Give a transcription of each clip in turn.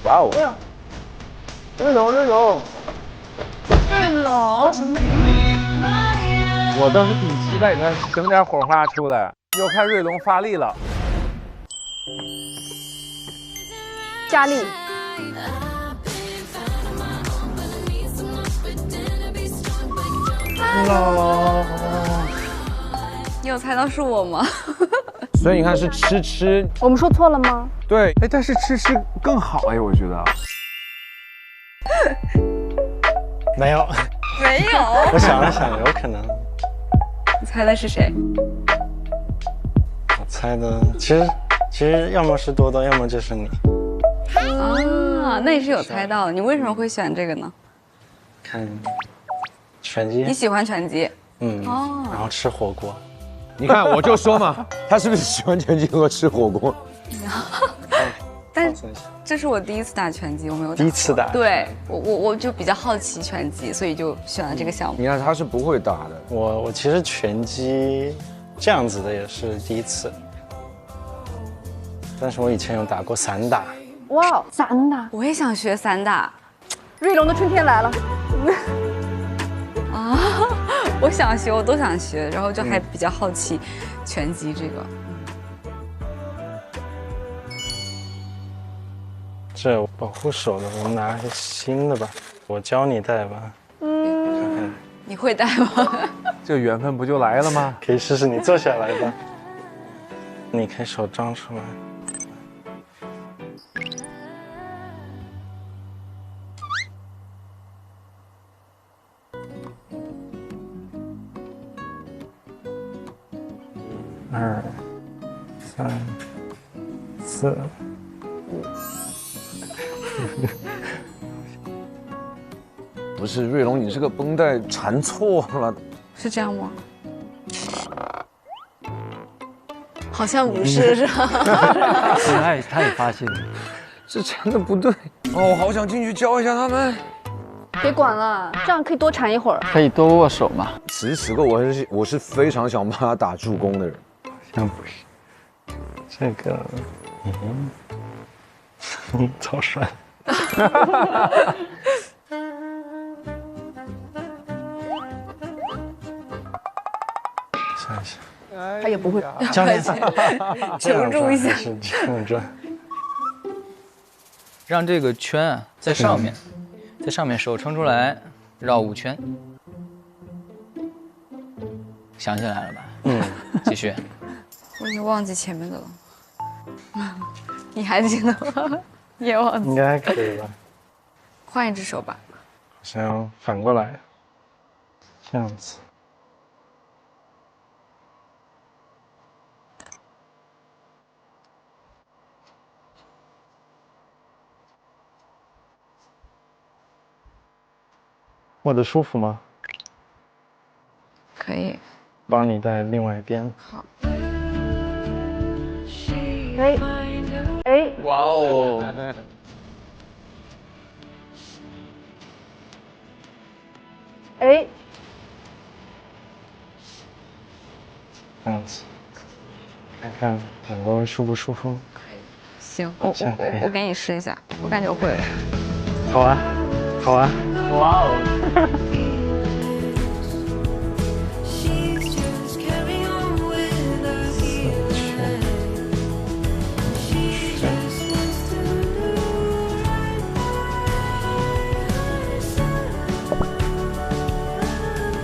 哇哦！瑞龙，瑞龙，我倒是挺期待他整点火花出来，要看瑞龙发力了。佳丽，你有猜到是我吗？所以你看是吃吃，我们说错了吗？对，哎，但是吃吃更好哎，我觉得。没有，没有。我想了想，有可能。你猜的是谁？我猜的其实要么是多多，要么就是你。啊，那你是有猜到的。你为什么会选这个呢？看拳击。你喜欢拳击？哦。然后吃火锅。你看，我就说嘛，他是不是喜欢拳击和吃火锅？但是这是我第一次打拳击，我没有打过。第一次打？对，我就比较好奇拳击，所以就选了这个项目。你看他是不会打的。我其实拳击这样子的也是第一次，但是我以前有打过散打。哇，散打！我也想学散打。瑞龙的春天来了。啊，我想学，我都想学，然后就还比较好奇拳击这个。这保护手的，我们拿个新的吧，我教你戴吧。看看你会戴吗？这缘分不就来了吗？可以试试，你坐下来吧。你可以手张出来。2、3、4、5。不是瑞龙，你这个绷带缠错了。是这样吗？好像不是，是吧？他也发现了，这缠的不对。哦，我好想进去教一下他们。别管了，这样可以多缠一会儿。可以多握手嘛。此时此刻，我是非常想帮他打助攻的人。像不是这个，超帅。想一下，他也不会。教练，求助一下。是这样转。让这个圈啊在上面，在上面手撑出来，绕5圈。想起来了吧？继续。我已经忘记前面的了。你还记得吗？也忘记。应该可以吧？换一只手吧。想要反过来，这样子。握得舒服吗？可以。帮你戴另外一边。好。哎，哇哦！哎，这样子，看看两个人舒不舒服？可以。行，我给你试一下，我感觉我会了。好啊，好啊。哇哦！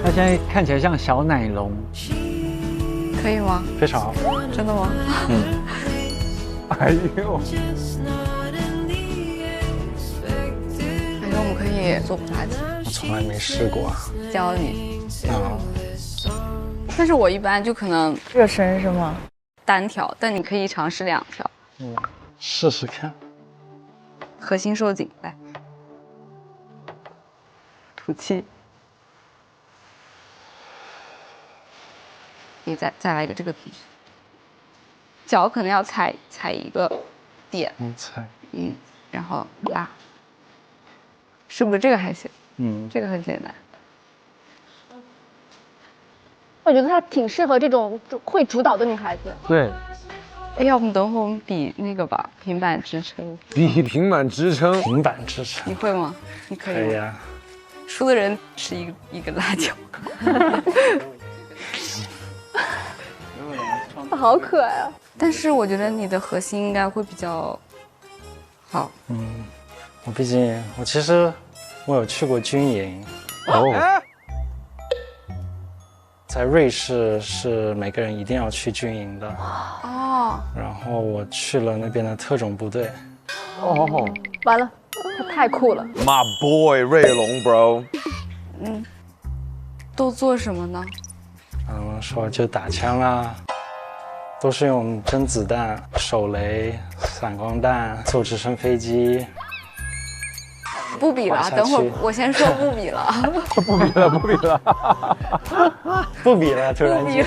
他现在看起来像小奶龙，可以吗？非常好。真的吗？哎呦！感觉我们可以做普拉提。我从来没试过。教你。啊。但是我一般就可能热身是吗？单条，但你可以尝试2条。试试看。核心收紧，来，吐气。你再来一个这个姿势，脚可能要踩一个点，踩，然后拉，是不是这个还行？这个很简单。我觉得她挺适合这种会主导的女孩子。对，哎，要不等会儿我们比那个吧，平板支撑。比平板支撑，平板支撑。你会吗？你可以吗。可以啊。输的人吃一个辣椒。好可爱啊！但是我觉得你的核心应该会比较好。毕竟其实我有去过军营。哦，在瑞士是每个人一定要去军营的。哦，然后我去了那边的特种部队。哦，完了，他太酷了。 My boy 瑞龙 bro， 都做什么呢？说就打枪啊，都是用真子弹、手雷、散光弹、坐直升飞机。不比了，滑下去等会儿我先说不比了，不比了，不比了。不比了，突然间。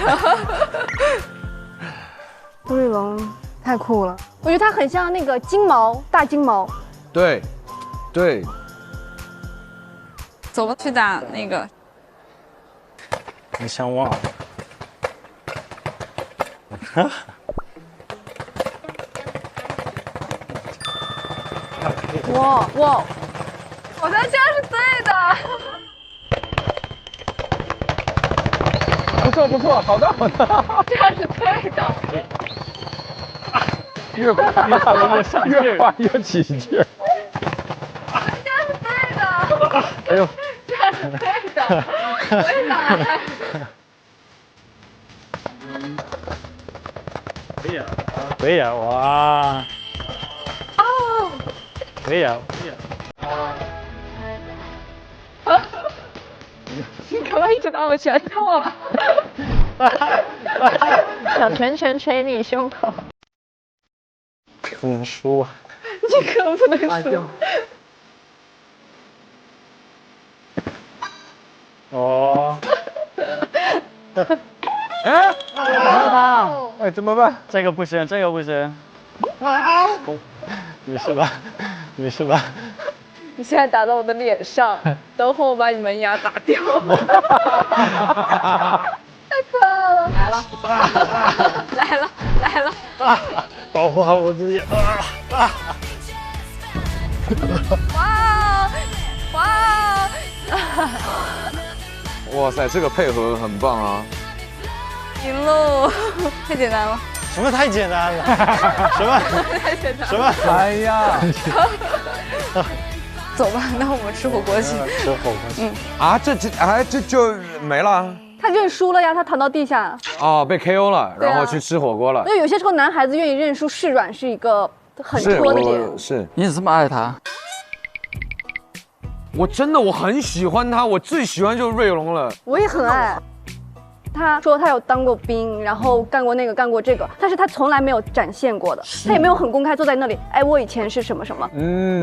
瑞龙太酷了，我觉得他很像那个金毛大金毛。对，对，走吧，去打那个。很相忘。哇哇！我觉得这样是对的。不错不错，好的好的。这样是对的。越快越起劲儿。这样是对的。哎呦，这样是对的。为啥？可以啊，哇！哦，可以啊，可以啊。你干嘛一直拿我拳头啊？小拳拳捶你胸口。不能输啊！这可不能输。哦。哎，哎，怎么办？这个不行，这个不行。没事吧？没事吧？你现在打到我的脸上，等会我把你门牙打掉。太可爱了！来了，来了来了！保护好我自己。哇哇！哇塞，这个配合很棒啊！赢喽！太简单了。什么太简单了？什么？太简单了。什么？哎呀，走吧，那我们吃火锅去。吃火锅去。啊，这就没了他认输了呀，他躺到地下。哦，被 KO 了，对啊然后去吃火锅了因。为有些时候男孩子愿意认输示软是一个很是，戳的点。是你怎么这么爱他？我真的我很喜欢他，我最喜欢就是瑞龙了。我也很爱。他说他有当过兵，然后干过那个干过这个，但是他从来没有展现过的，他也没有很公开坐在那里，哎，我以前是什么什么，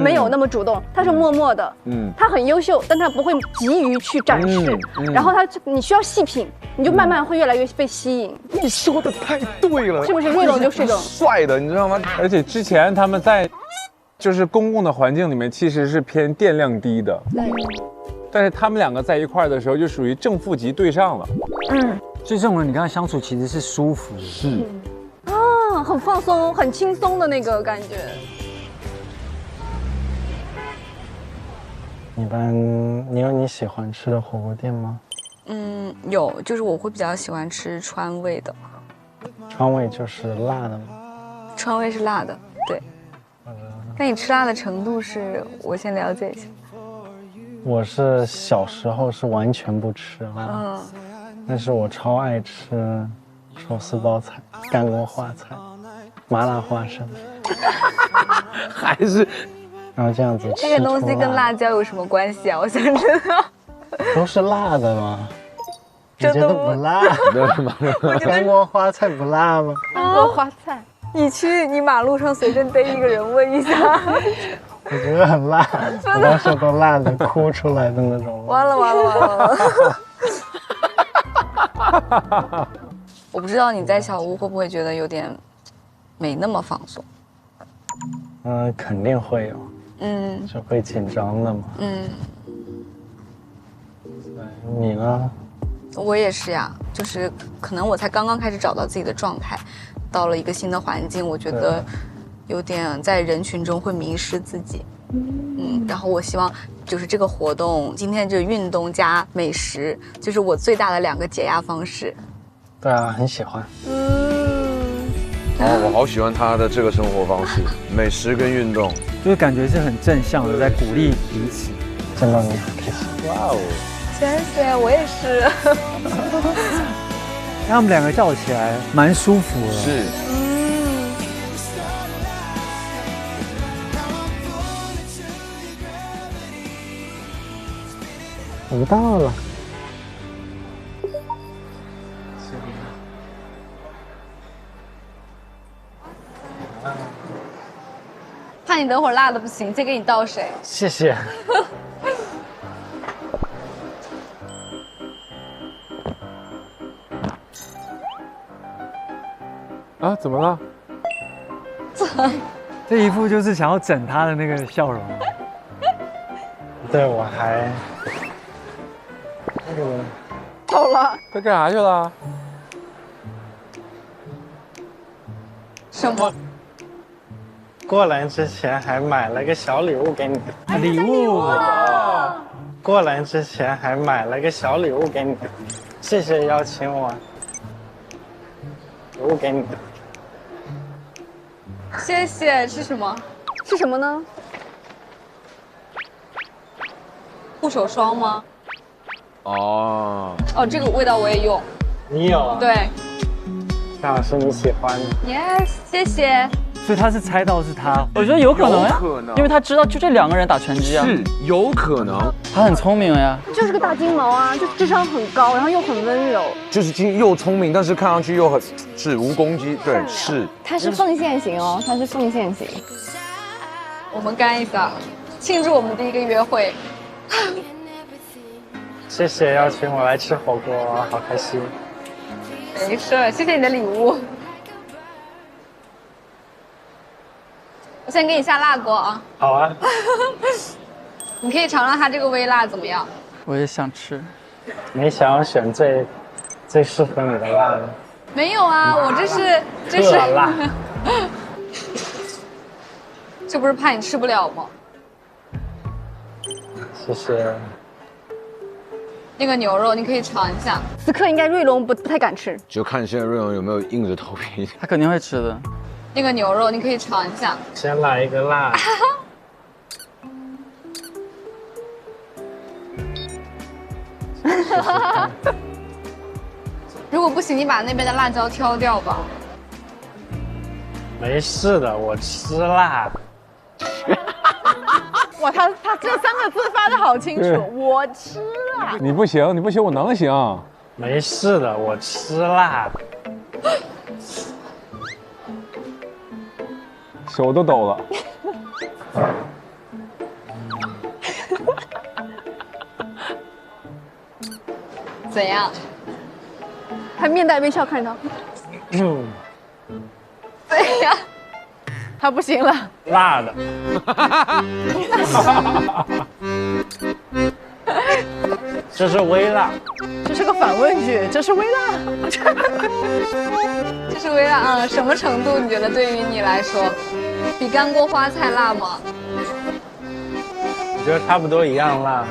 没有那么主动，他是默默的，他很优秀，但他不会急于去展示，然后你需要细品，你就慢慢会越来越被吸引。你说的太对了，是不是瑞龙就是这种帅的，你知道吗？而且之前他们在就是公共的环境里面其实是偏电量低的，但是他们两个在一块儿的时候就属于正负极对上了。所以这种人你跟他相处其实是舒服的。是啊，很放松、很轻松的那个感觉。一般你有你喜欢吃的火锅店吗？有，就是我会比较喜欢吃川味的。川味就是辣的吗？川味是辣的，对。那你吃辣的程度是？我先了解一下。我是小时候是完全不吃辣，但是我超爱吃手撕包菜、干锅花菜、麻辣花生，还是然后这样子吃。这个东西跟辣椒有什么关系啊？我想知道。都是辣的吗？你觉得真的吗不辣？干锅花菜不辣吗？和花菜，你马路上随便逮一个人问一下。我觉得很辣，我当时都辣的哭出来的那种。完了完了完了！我不知道你在小屋会不会觉得有点没那么放松。肯定会有，是会紧张的嘛。对，你呢？我也是呀，就是可能我才刚刚开始找到自己的状态，到了一个新的环境，我觉得有点在人群中会迷失自己。然后我希望就是这个活动，今天这运动加美食，就是我最大的2个解压方式。对啊，很喜欢。我好喜欢他的这个生活方式，美食跟运动，就是感觉是很正向的，在鼓励彼此。见到你好开心。哇哦！谢谢，我也是。让他们2个叫起来蛮舒服的。是。我到了。怕你等会儿辣的不行，再给你倒水。谢谢。啊，怎么了？这一副就是想要整他的那个笑容。对，我还那个走了。他干啥去了？什么？过来之前还买了个小礼物给你。礼物。过来之前还买了个小礼物给你，谢谢邀请我。礼物给你。谢谢。是什么？是什么呢？护手霜吗？哦，这个味道我也用。你有啊？对。正好是你喜欢的。Yes， 谢谢。所以他是猜到是他。我觉得有可能呀，有可能因为他知道就这2个人打拳击啊。是有可能，他很聪明呀。就是个大金毛啊，就智商很高，然后又很温柔。就是又聪明，但是看上去又很是无攻击，对，是。他是奉献型哦，他是奉献型。我们干一个，庆祝我们第1个约会。谢谢邀请我来吃火锅，好开心。没事，谢谢你的礼物。我先给你下辣锅啊。好啊。你可以尝尝它这个微辣怎么样？我也想吃。你想要选最适合你的辣的？没有啊，我这是特辣。这不是怕你吃不了吗？谢谢。那个牛肉你可以尝一下。此刻应该瑞龙不太敢吃，就看现在瑞龙有没有硬着头皮。他肯定会吃的。那个牛肉你可以尝一下。先来一个辣的。如果不行，你把那边的辣椒挑掉吧。没事的，我吃辣的。哇，他这3个字发的好清对楚，我吃辣。你不行，你不行，我能行。没事的，我吃辣的。手都抖了。怎样？他面带微笑看着他。怎样？他不行了，辣的。这是微辣。这是个反问句，这是微辣。这是微辣，什么程度？你觉得对于你来说，比干锅花菜辣吗？我觉得差不多一样辣。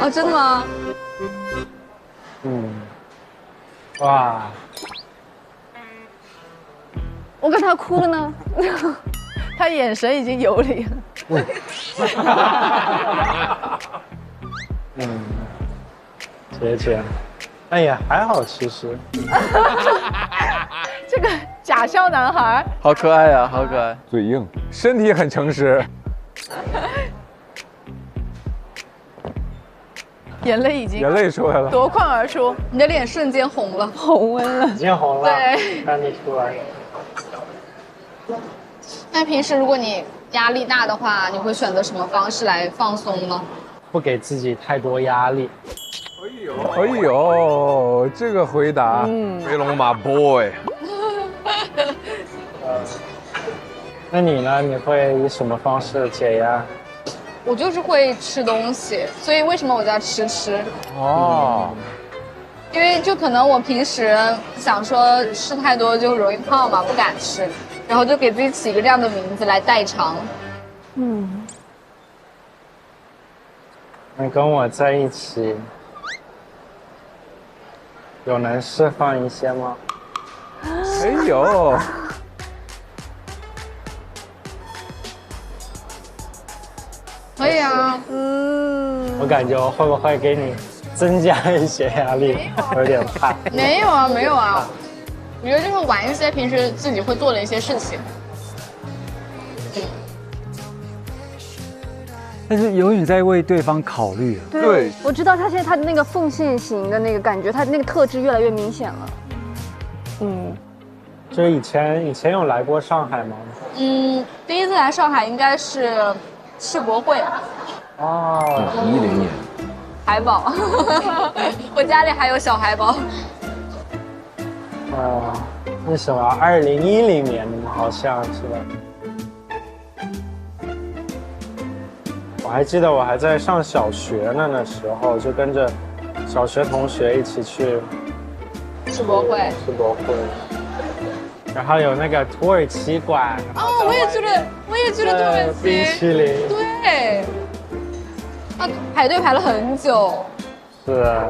哦，真的吗？哇，我跟他哭了呢。他眼神已经游离了。姐姐，哎呀，还好其实。这个假笑男孩，好可爱呀，好可爱。嘴硬，身体很诚实。眼泪已经眼泪出来了。夺眶而出，你的脸瞬间红了，红温了。已经红了。对，看得出来。那平时如果你压力大的话，你会选择什么方式来放松呢？不给自己太多压力。哎呦，这个回答，瑞龙my boy。那你呢？你会以什么方式解压？我就是会吃东西，所以为什么我叫吃？哦，因为就可能我平时想说吃太多就容易胖嘛，不敢吃，然后就给自己起一个这样的名字来代偿。你跟我在一起，有能释放一些吗？哎呦，可以啊，我感觉我会不会给你增加一些压力？我有点怕。没有啊，没有啊，我觉得就是玩一些平时自己会做的一些事情。但是永远在为对方考虑啊。对，我知道他现在他的那个奉献型的那个感觉，他的那个特质越来越明显了。就以前有来过上海吗？第一次来上海应该是世博会，哦10年，海宝，我家里还有小海宝。那什么2010年好像是吧？我还记得我还在上小学呢，那时候就跟着小学同学一起去世博会，然后有那个土耳其馆。哦，我也去了土耳其。冰淇淋。对。啊，排队排了很久。是，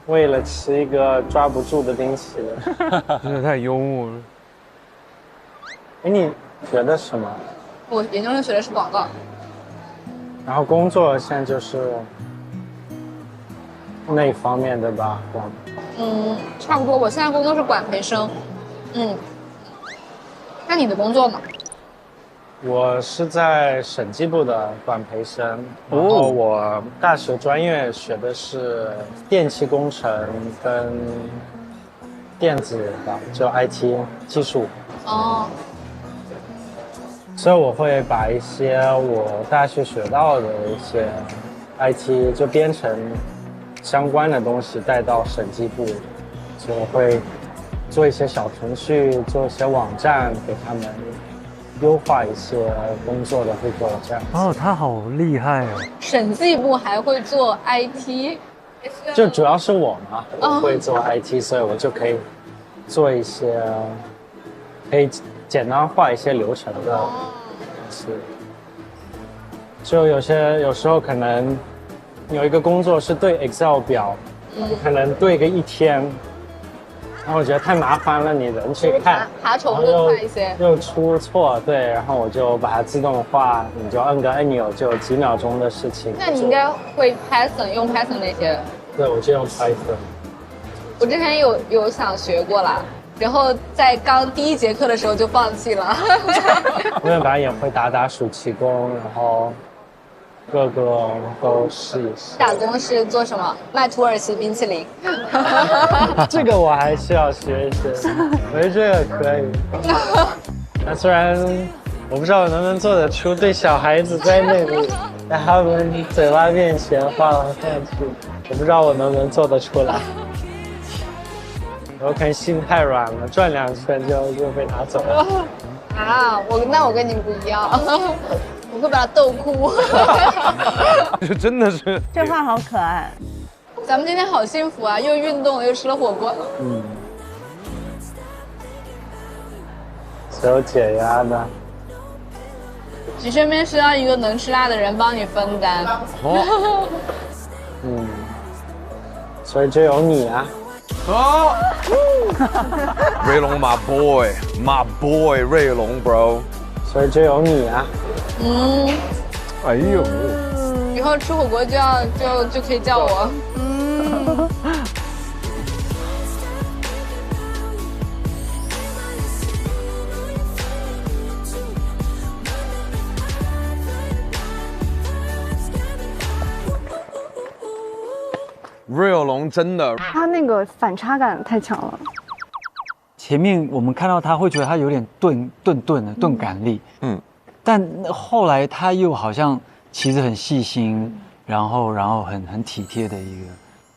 为了吃一个抓不住的冰淇淋。真的太幽默了。哎，你学的什么？我研究生学的是广告。然后工作现在就是那方面的吧？差不多。我现在工作是管培生。那你的工作呢？我是在审计部的管培生，然后我大学专业学的是电气工程跟电子吧，就 IT 技术。哦。所以我会把一些我大学学到的一些 IT 就编程相关的东西带到审计部，所以我会做一些小程序，做一些网站给他们优化一些工作的步骤，这样。哦，他好厉害哦！审计部还会做 IT，就主要是我嘛，我会做 IT，所以我就可以做一些可以简单化一些流程的。是，就有时候可能有一个工作是对 Excel 表，可能对个1天，然后我觉得太麻烦了，你人去看，爬虫更快一些，又出错，对，然后我就把它自动化，你就摁个按钮，就几秒钟的事情。那你应该会 Python， 用 Python 那些？对，我就用 Python。我之前有想学过啦。然后在刚第1节课的时候就放弃了。因为反正也会打暑期工，然后各个都试一试。打工是做什么？卖土耳其冰淇淋。这个我还是要学一学，我觉得这个可以。那虽然我不知道我能不能做得出，对小孩子在那里在他们嘴巴面前画来画去，我不知道我能不能做得出来。我可能心太软了，转2圈就被拿走了。啊，我跟你不一样，我会把他逗哭。这真的是，这话好可爱。咱们今天好幸福啊，又运动了，又吃了火锅。是有解压的。你身边需要一个能吃辣的人帮你分担。所以就有你啊。哦，瑞龙 my boy 瑞龙 bro， 所以就有你啊。哎呦，以后吃火锅就可以叫我。瑞龙真的，他那个反差感太强了。前面我们看到他会觉得他有点钝感力，但后来他又好像其实很细心，然后很体贴的一个。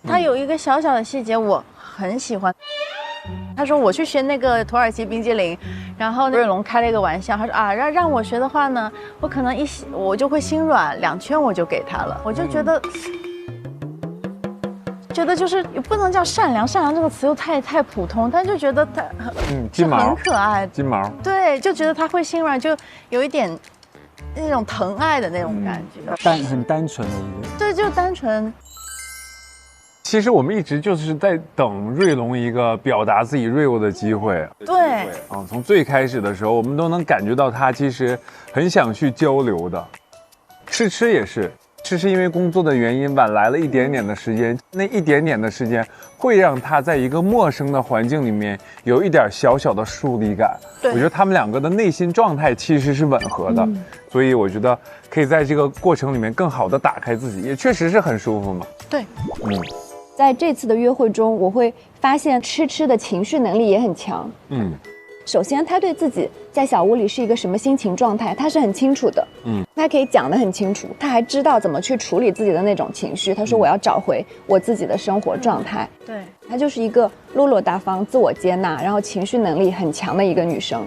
他有一个小小的细节我很喜欢，他说我去学那个土耳其冰激凌，然后瑞龙开了一个玩笑，他说啊让我学的话呢，我可能我就会心软，2圈我就给他了，我就觉得。觉得就是也不能叫善良，善良这个词又太普通，但就觉得他金毛很可爱，金毛，对，就觉得他会心软，就有一点那种疼爱的那种感觉，很单纯的一个，对，就单纯。其实我们一直就是在等瑞龙一个表达自己 real 的机会。对，从最开始的时候，我们都能感觉到他其实很想去交流的。吃吃也是，吃吃因为工作的原因晚来了一点点的时间，那一点点的时间会让他在一个陌生的环境里面有一点小小的疏离感。我觉得他们两个的内心状态其实是吻合的，所以我觉得可以在这个过程里面更好的打开自己，也确实是很舒服嘛。对，在这次的约会中，我会发现吃吃的情绪能力也很强。首先他对自己在小屋里是一个什么心情状态，他是很清楚的。他可以讲得很清楚，他还知道怎么去处理自己的那种情绪。他说我要找回我自己的生活状态。对，她就是一个落落大方、自我接纳，然后情绪能力很强的一个女生。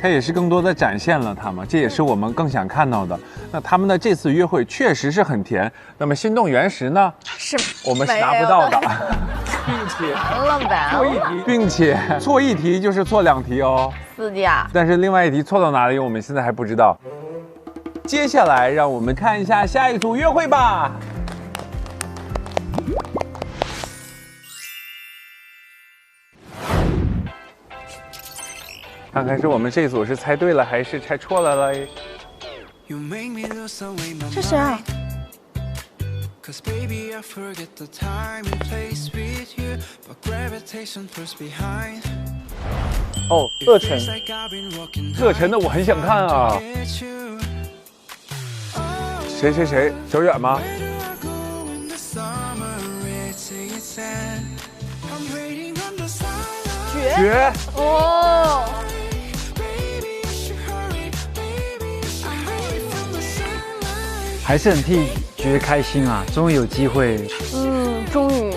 它也是更多的展现了他们，这也是我们更想看到的。那他们的这次约会确实是很甜。那么心动原石呢？是我们是拿不到的，并且错一题就是错2题哦。是的呀。但是另外一题错到哪里，我们现在还不知道。接下来让我们看一下下一组约会吧。看看是我们这组是猜对了还是猜错了嘞？是谁啊？哦，乐晨，乐晨的我很想看啊。谁？小远吗？绝哦。还是很替觉得开心啊，终于有机会。终于。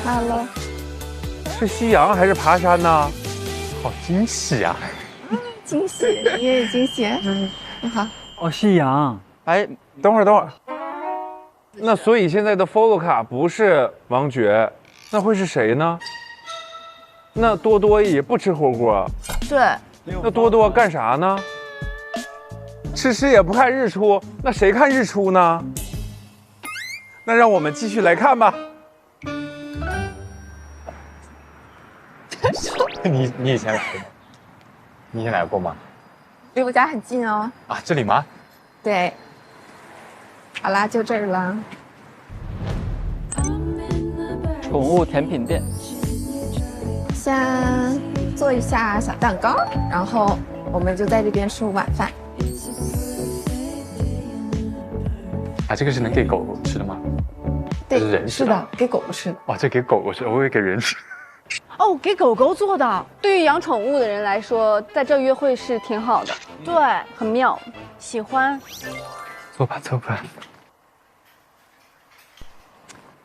Hello。是夕阳还是爬山呢？好惊喜啊！惊喜，你也有惊喜。你好。哦，夕阳。哎，等会儿。那所以现在的 follow 卡不是王爵，那会是谁呢？那多多也不吃火锅。对。那多多干啥呢？吃吃也不看日出，那谁看日出呢？那让我们继续来看吧。你以前来过吗？你以前来过吗？离我家很近哦。啊，这里吗？对。好啦，就这儿了。宠物甜品店。先做一下小蛋糕，然后我们就在这边吃晚饭。啊，这个是能给狗狗吃的吗？对，是人吃的。是的，给狗狗吃的。哇，这给狗狗吃，我以为给人吃。哦，给狗狗做的。对于养宠物的人来说，在这约会是挺好的。对，很妙，喜欢。坐吧。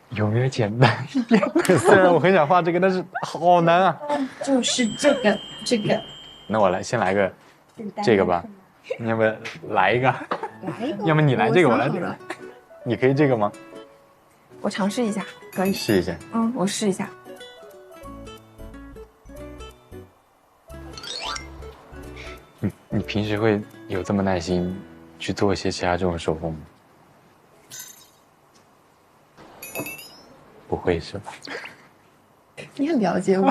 有没有简单一点？虽然我很想画这个，但是好难啊。就是这个。那我先来个这个吧。你要不来一个？来一个。要么你来这个，我来这个。你可以这个吗？我尝试一下，可以。试一下。我试一下。你平时会有这么耐心去做一些其他这种手工吗？不会是吧？你很了解我。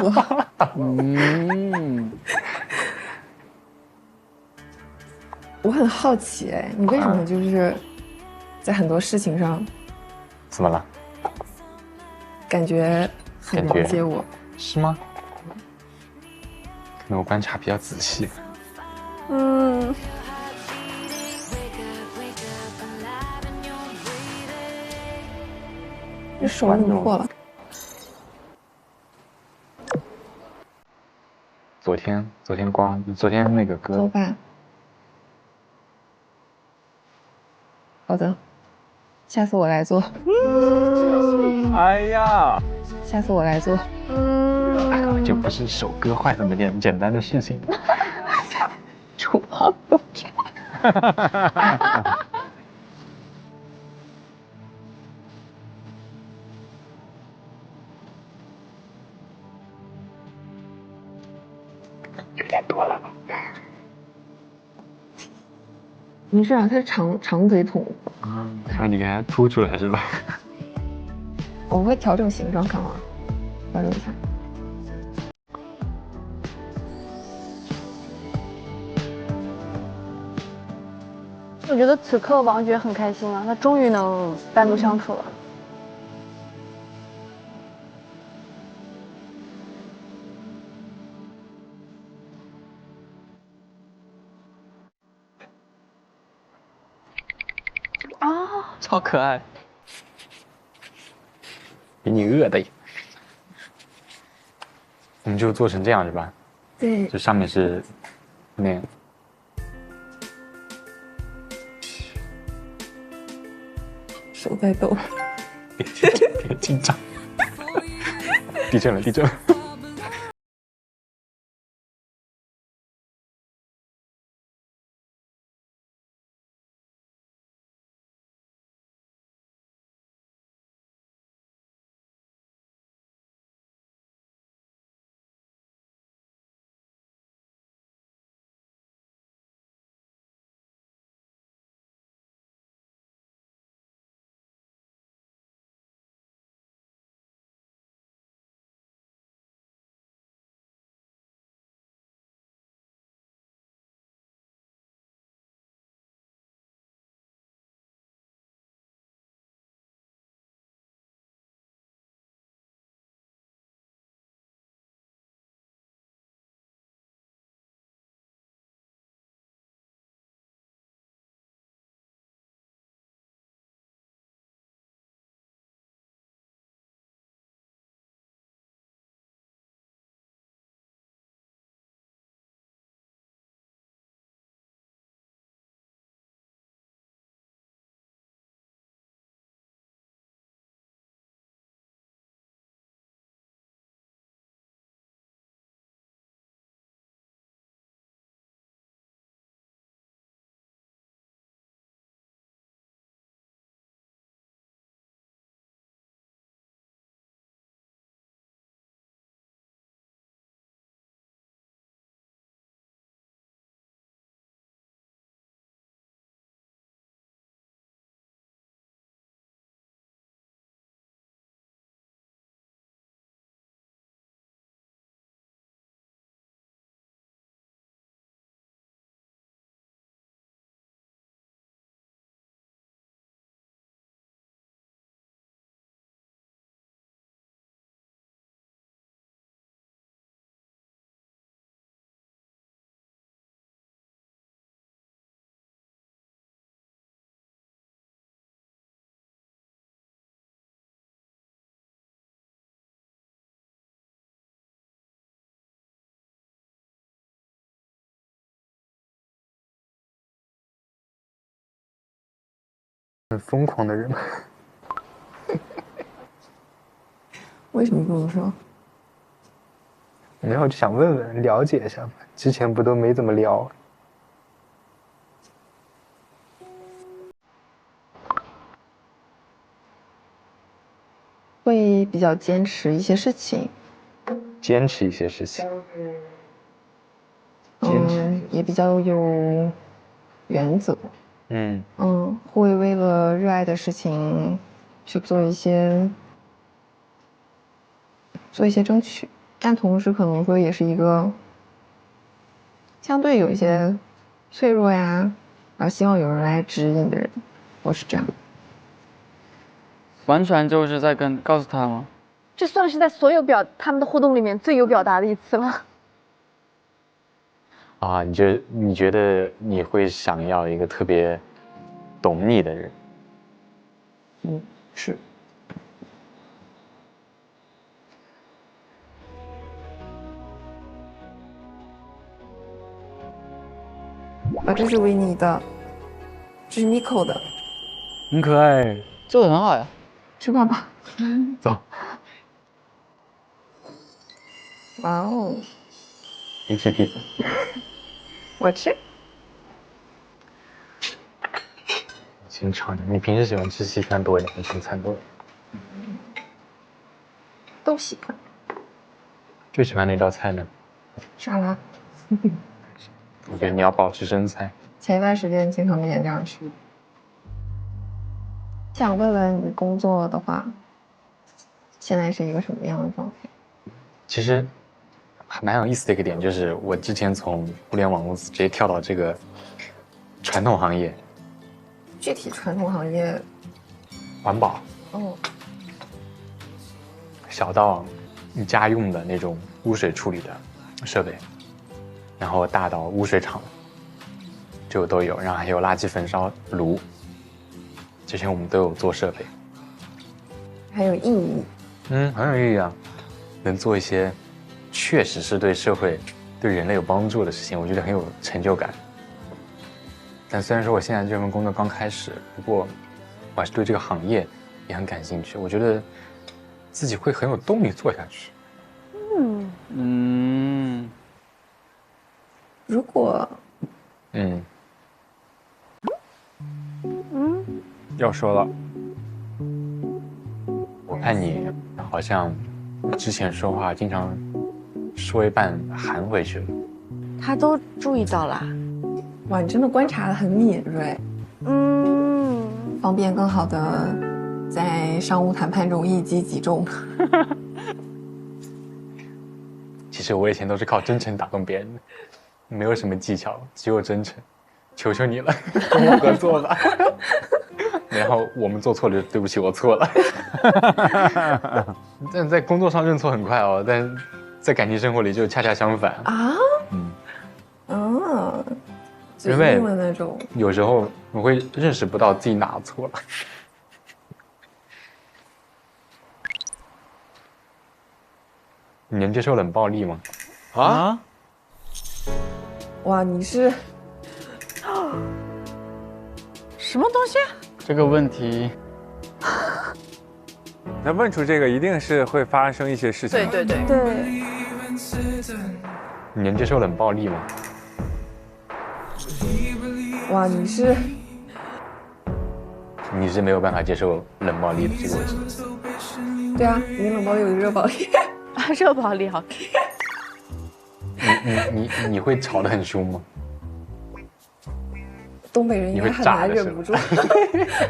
我很好奇，你为什么就是在很多事情上，怎么了？感觉很了解我，是吗？可能我观察比较仔细。这手怎么破了？昨天那个歌。头发。好的，下次我来做。哎呀，下次我来做。这不是手割坏了那件简单的事情。厨房都差。有点多了吧？没事啊，它是长腿桶。那你给它凸出来是吧？我会调整形状，看啊，调整一下。我觉得此刻王爵很开心了，他终于能单独相处了。啊，超可爱，比你饿的。我们就做成这样是吧？对，这上面是那样。手在抖。别紧张。地震了，地震了。很疯狂的人吗？为什么这么说？没有，就想问问，了解一下嘛。之前不都没怎么聊。会比较坚持一些事情。坚持一些事情。坚持。也比较有原则。会为了热爱的事情去做一些争取，但同时可能说也是一个相对有一些脆弱呀，然后希望有人来指引的人，我是这样。完全就是在告诉他吗？这算是在所有他们的互动里面最有表达的一次了。啊，你觉得你会想要一个特别懂你的人？是。这是维尼的，这是 Nico 的，很可爱，做的很好呀。吃吧吧。走。哇哦！你吃披萨。我吃。先尝尝。你平时喜欢吃西餐多一点还是中餐多一点？都喜欢。最喜欢哪道菜呢？沙拉。我觉得你要保持身材。前一段时间经常每天这样吃。想问问你工作的话，现在是一个什么样的状态？其实还蛮有意思的一个点，就是我之前从互联网公司直接跳到这个传统行业。具体传统行业，环保。哦。小到家用的那种污水处理的设备，然后大到污水厂，就都有，然后还有垃圾焚烧炉，这些我们都有做设备。还有意义。很有意义啊，能做一些确实是对社会、对人类有帮助的事情，我觉得很有成就感。但虽然说我现在这份工作刚开始，不过我还是对这个行业也很感兴趣。我觉得自己会很有动力做下去。如果，要说了，我看你好像之前说话经常说一半含回去了。他都注意到了。哇，你真的观察得很敏锐。方便更好的在商务谈判中一击即中。其实我以前都是靠真诚打动别人的，没有什么技巧，只有真诚。求求你了，跟我合作吧。然后我们做错了，对不起，我错了。但在工作上认错很快哦，但在感情生活里就恰恰相反啊。因为那种有时候我会认识不到自己哪错了。你能接受冷暴力吗？啊？哇，你是什么东西？这个问题，那问出这个一定是会发生一些事情。对。你能接受冷暴力吗？哇，你是没有办法接受冷暴力的这个问题。对啊，你冷暴力，我热暴力。热暴力好。你会吵得很凶吗？东北人应该很难忍不住，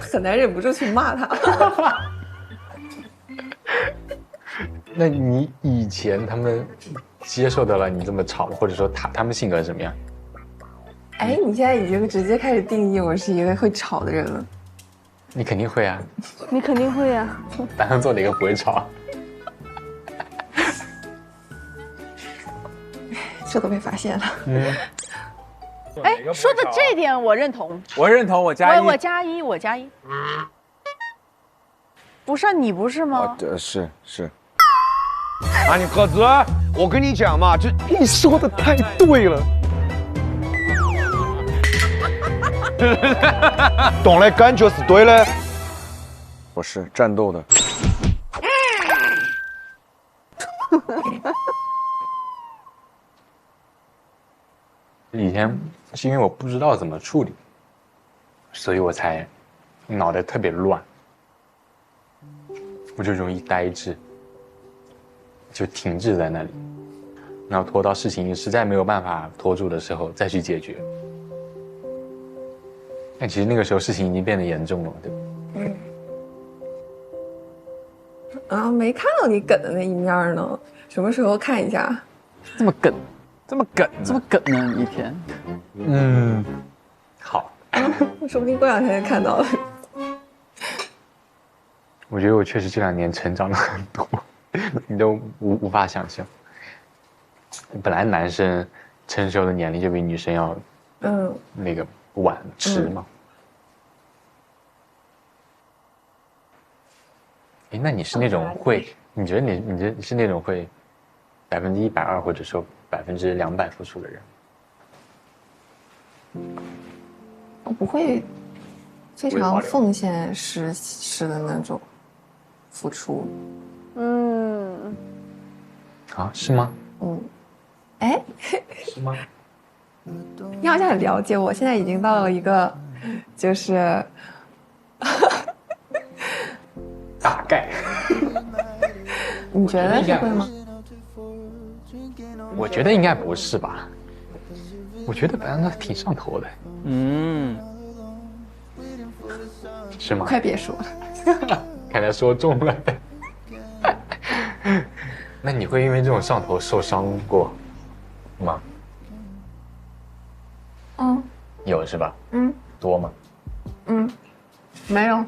很难忍不住去骂他。那你以前他们接受得了你这么吵，或者说他们性格是什么样？哎，你现在已经直接开始定义我是一个会吵的人了。你肯定会啊。你肯定会啊。打算做哪个不会吵？这都被发现了。哎，说的这点我认同。我认同，我加一。我加一。不是你不是吗？是。啊，你何子，我跟你讲嘛，你说的太对了。懂了，感觉是对的。我是战斗的。以前是因为我不知道怎么处理，所以我才脑袋特别乱，我就容易呆滞，就停滞在那里，然后拖到事情实在没有办法拖住的时候再去解决。但其实那个时候事情已经变得严重了，对吧？没看到你梗的那一面呢，什么时候看一下？这么梗。这么梗呢？一天，好，说不定过两天就看到了。我觉得我确实这2年成长了很多，你都无法想象。本来男生成熟的年龄就比女生要，那个晚迟嘛。那你是那种会？你觉得你是那种会120%或者说200%付出的人？我不会非常奉献式的那种付出。是吗？哎，是吗？你好像很了解我，现在已经到了一个就是概。你觉得是会吗？我觉得应该不是吧。我觉得白羊座挺上头的。是吗？快别说了。看来说中了。那你会因为这种上头受伤过吗？有是吧？多吗？没有。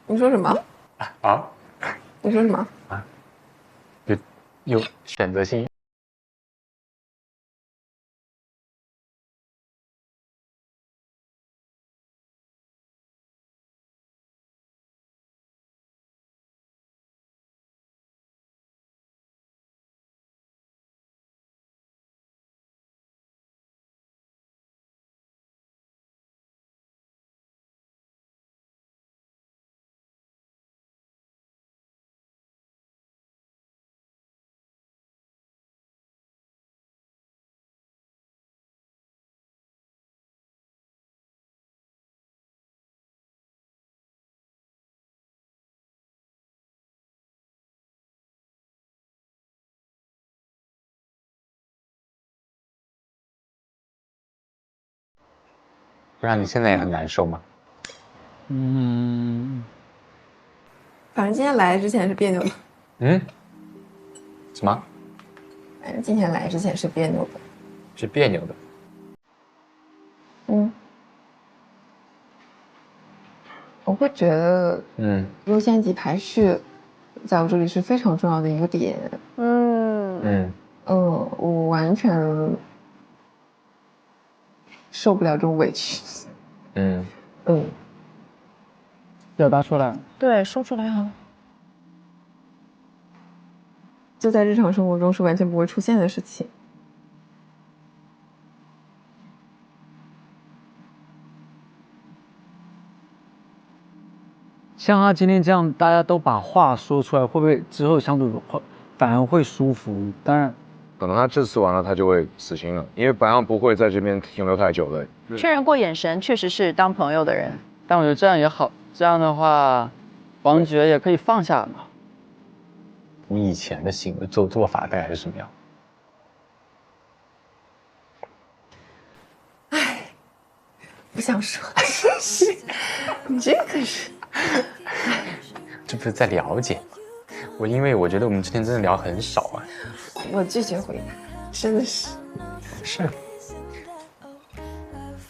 你说什么？啊？你说什么？有选择性。不然你现在也很难受吗？反正今天来之前是别扭的。什么？反正今天来之前是别扭的。是别扭的。我会觉得，优先级排序，在我这里是非常重要的一个点。我完全受不了这种委屈。表达出来。对，说出来好了。就在日常生活中是完全不会出现的事情。像他今天这样，大家都把话说出来，会不会之后相处反而会舒服？当然，可能他这次完了，他就会死心了，因为白羊不会在这边停留太久的。确认过眼神，确实是当朋友的人。但我觉得这样也好，这样的话，王爵也可以放下嘛。你以前的行为做法大概是什么样？不想说，你这个是，这不是在了解吗？因为我觉得我们之前真的聊很少啊。我拒绝回答，真的是。是。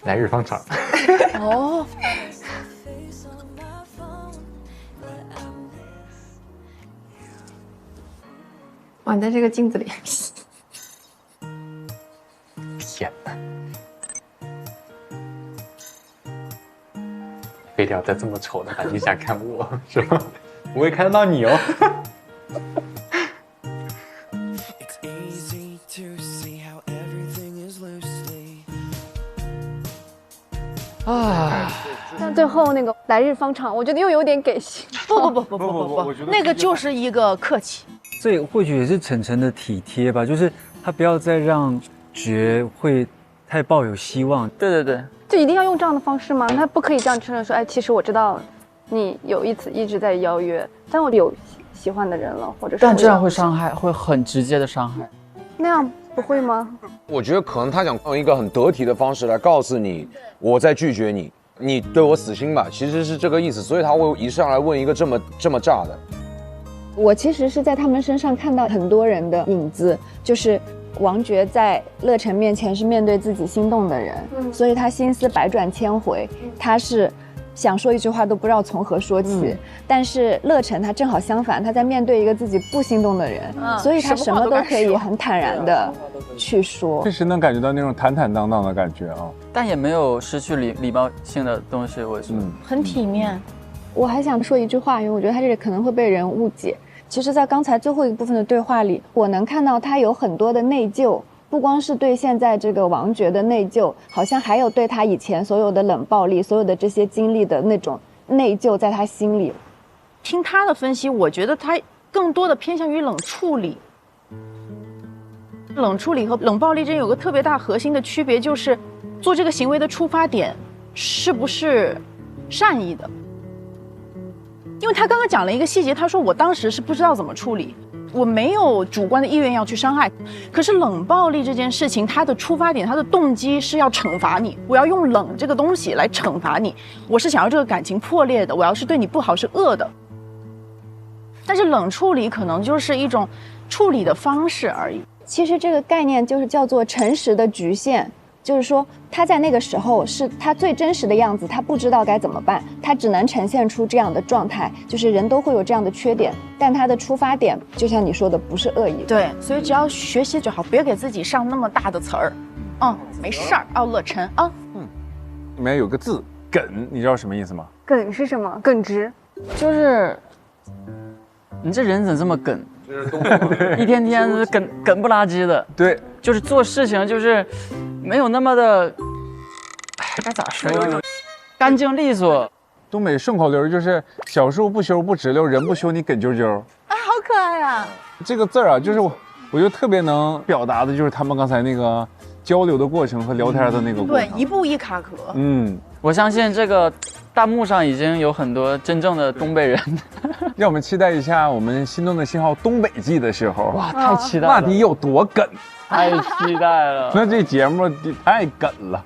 来日方长。哦。哇，你在这个镜子里。天哪！非得要在这么丑的环境下看我，是吧？我也看得到你哦。但最后那个来日方长，我觉得又有点给心。不，那个就是一个客气。这或许也是晨晨的体贴吧，就是他不要再让觉会太抱有希望。对，就一定要用这样的方式吗？他不可以这样承认说，哎，其实我知道你有一直在邀约，但我有喜欢的人了，或者是。但这样会伤害，会很直接的伤害。那样不会吗？我觉得可能他想用一个很得体的方式来告诉你，我在拒绝你，你对我死心吧，其实是这个意思，所以他会一上来问一个这么炸的。我其实是在他们身上看到很多人的影子，就是王爵在乐晨面前是面对自己心动的人，所以他心思百转千回，他是想说一句话都不知道从何说起。但是乐晨他正好相反，他在面对一个自己不心动的人，所以他什么都可以很坦然的去说。确实能感觉到那种坦坦荡荡的感觉啊，但也没有失去礼貌性的东西，我觉得很体面。我还想说一句话，因为我觉得他这里可能会被人误解。其实，在刚才最后一部分的对话里，我能看到他有很多的内疚，不光是对现在这个王爵的内疚，好像还有对他以前所有的冷暴力、所有的这些经历的那种内疚，在他心里。听他的分析，我觉得他更多的偏向于冷处理。冷处理和冷暴力之间有个特别大核心的区别，就是做这个行为的出发点是不是善意的。因为他刚刚讲了一个细节，他说我当时是不知道怎么处理，我没有主观的意愿要去伤害。可是冷暴力这件事情，它的出发点，它的动机是要惩罚你，我要用冷这个东西来惩罚你，我是想要这个感情破裂的，我要是对你不好是恶的。但是冷处理可能就是一种处理的方式而已。其实这个概念就是叫做诚实的局限。就是说，他在那个时候是他最真实的样子，他不知道该怎么办，他只能呈现出这样的状态。就是人都会有这样的缺点，但他的出发点，就像你说的，不是恶意。对，所以只要学习就好，别给自己上那么大的词儿。没事儿，奥乐晨啊。里面有个字“耿”，你知道什么意思吗？耿是什么？耿直，就是你这人怎么这么耿？一天天梗不拉几的。对，就是做事情就是没有那么的，该咋说呢？干净利索。东北顺口溜就是“小树不修不直溜，人不修你梗啾啾”。好可爱啊！这个字儿啊，就是我觉得特别能表达的，就是他们刚才那个交流的过程和聊天的那个过程。对，一步一卡壳。我相信这个弹幕上已经有很多真正的东北人。让我们期待一下我们心动的信号东北季的时候，哇，太期待了，那得有多梗，太期待了。那这节目得太梗了。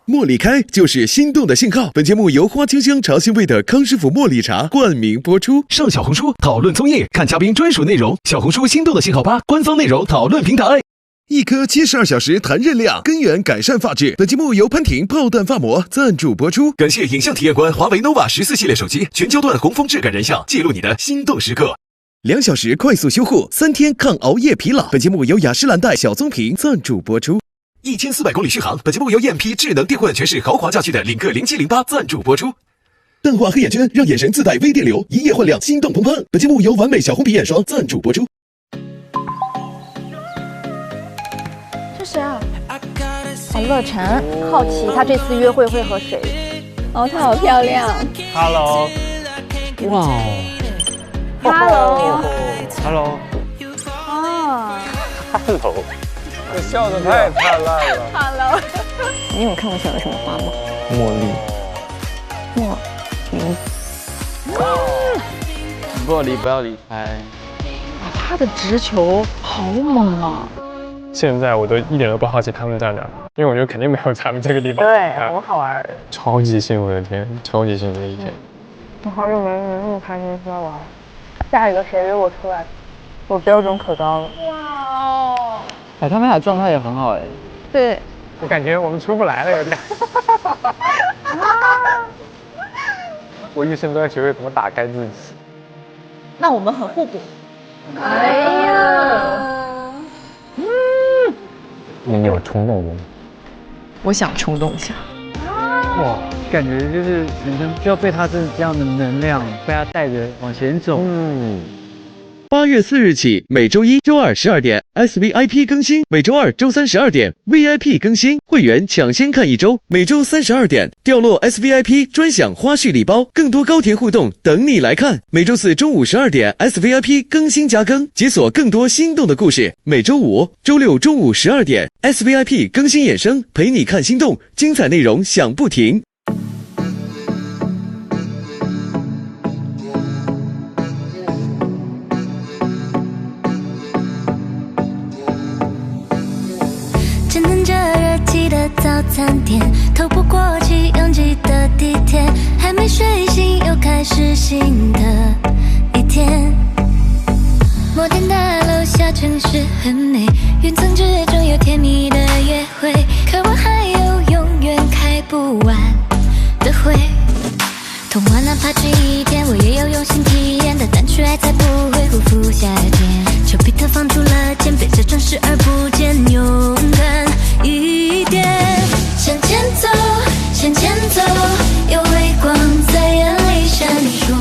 茉莉开就是心动的信号。本节目由花清香茶腥味的康师傅茉莉茶冠名播出。上小红书讨论综艺，看嘉宾专属内容。小红书心动的信号吧官方内容讨论平台。一颗72小时弹韧量，根源改善发质。本节目由潘婷炮弹发膜赞助播出。感谢影像体验官华为 nova 14系列手机全焦段红枫质感人像，记录你的心动时刻。2小时快速修护，3天抗熬夜疲劳。本节目由雅诗兰黛小棕瓶赞助播出。1400公里续航。本节目由燕皮智能电混全是豪华家具的领克0708赞助播出。淡化黑眼圈，让眼神自带微电流，一夜焕亮，心动砰砰。本节目由完美小红皮眼霜赞助播出。这谁啊？奥乐晨，好奇他这次约会会和谁？哦，她好漂亮。Hello， 哇哦 Hello， 啊 Hello， 这笑得太灿烂了。，Hello。你有看过小的什么花吗？茉莉不要离开。他的直球好猛啊！现在我都一点都不好奇他们在哪，因为我觉得肯定没有咱们这个地方。对，很好玩。超级幸福的天，超级幸福的一天。我好久没那么开心出来玩。下一个谁约我出来？我标准可高了。哇哦！哎，他们俩状态也很好哎。对。我感觉我们出不来了，有点。我一生都在学会怎么打开自己。那我们很互补。哎呀，你有冲动吗？我想冲动一下。哇，感觉就是人生需要被他这样的能量，被他带着往前走。8月4日起，每周一、周二12点 SVIP 更新，每周二、周三12点 VIP 更新，会员抢先看1周。每周32点掉落 SVIP 专享花絮礼包，更多高甜互动等你来看。每周四中午12点 SVIP 更新加更，解锁更多心动的故事。每周五、周六中午12点 SVIP 更新衍生，陪你看心动，精彩内容响不停。早餐店，透不过气拥挤的地铁，还没睡醒又开始新的一天。摩天大楼下城市很美，云层之中有甜蜜的约会，可我还有永远开不完的会。童话哪怕只一天，我也有用心体验的，但去爱才不会辜负夏天。丘比特放出了箭，背着城市而不见，勇敢一点，向前走，向前走，有微光在眼里闪烁。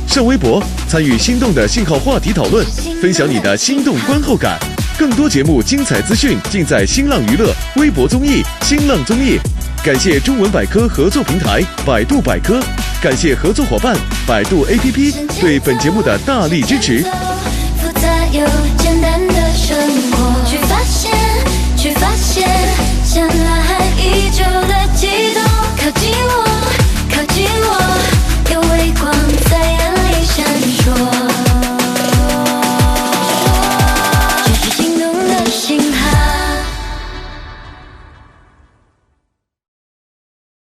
上微博参与心动的信号话题讨论，分享你的心动观后感。更多节目精彩资讯尽在新浪娱乐微博综艺新浪综艺。感谢中文百科合作平台百度百科，感谢合作伙伴百度 APP 对本节目的大力支持。复杂又简单